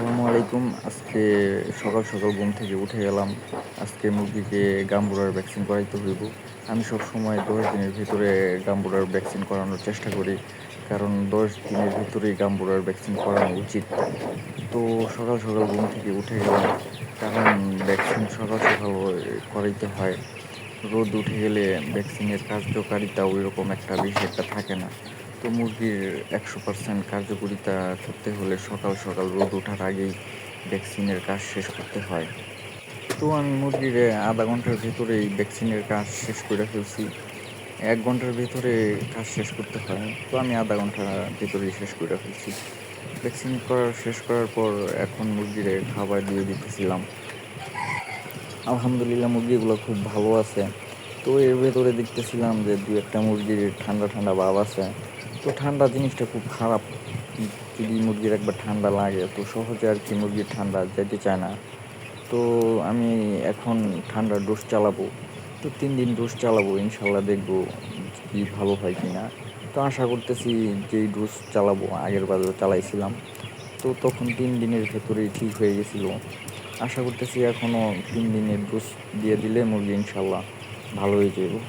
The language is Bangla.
আসসালামু আলাইকুম। আজকে সকাল সকাল ঘুম থেকে উঠে গেলাম। আজকে মুরগিকে গাম্বুরার ভ্যাকসিন করাইতে হইব। আমি সবসময় 10 দিনের ভিতরে গাম্বুরার ভ্যাকসিন করানোর চেষ্টা করি, কারণ 10 দিনের ভিতরেই গাম্বুরার ভ্যাকসিন করানো উচিত। তো সকাল সকাল ঘুম থেকে উঠে গেলাম, কারণ ভ্যাকসিন সকাল সকাল করাইতে হয়। রোদ উঠে গেলে ভ্যাকসিনের কার্যকারিতা ওই রকম বেশি একটা থাকে না। তো মুরগির 100% কার্যকারিতা করতে হলে সকাল সকাল রোদ ওঠার আগেই ভ্যাকসিনের কাজ শেষ করতে হয়। তো আমি মুরগির আধা ঘন্টার ভেতরেই ভ্যাকসিনের কাজ শেষ করে ফেলছি। 1 ঘন্টার ভেতরে কাজ শেষ করতে হয়, তো আমি আধা ঘন্টার ভেতরেই শেষ করে ফেলছি। ভ্যাকসিন শেষ করার পর এখন মুরগিরে খাবার দিয়ে দিতেছিলাম। আলহামদুলিল্লাহ মুরগিগুলো খুব ভালো আছে। তো এর ভেতরে দেখতেছিলাম যে দু একটা মুরগির ঠান্ডা ঠান্ডা ভাব আছে। তো ঠান্ডা জিনিসটা খুব খারাপ। যদি মুরগির একবার ঠান্ডা লাগে তো সহজে আর কি মুরগির ঠান্ডা যেতে চায় না। তো আমি এখন ঠান্ডার ডোজ চালাবো। তো 3 দিন ডোজ চালাবো, ইনশাল্লাহ দেখবো কি ভালো হয় কি না। তো আশা করতেছি যেই ডোজ চালাবো আগের বারেও চালাইছিলাম, তো তখন 3 দিনের ভেতরেই ঠিক হয়ে গেছিলো। আশা করতেছি এখনও 3 দিনের ডোজ দিয়ে দিলে মুরগি ইনশাল্লাহ ভালো হয়ে যাবে।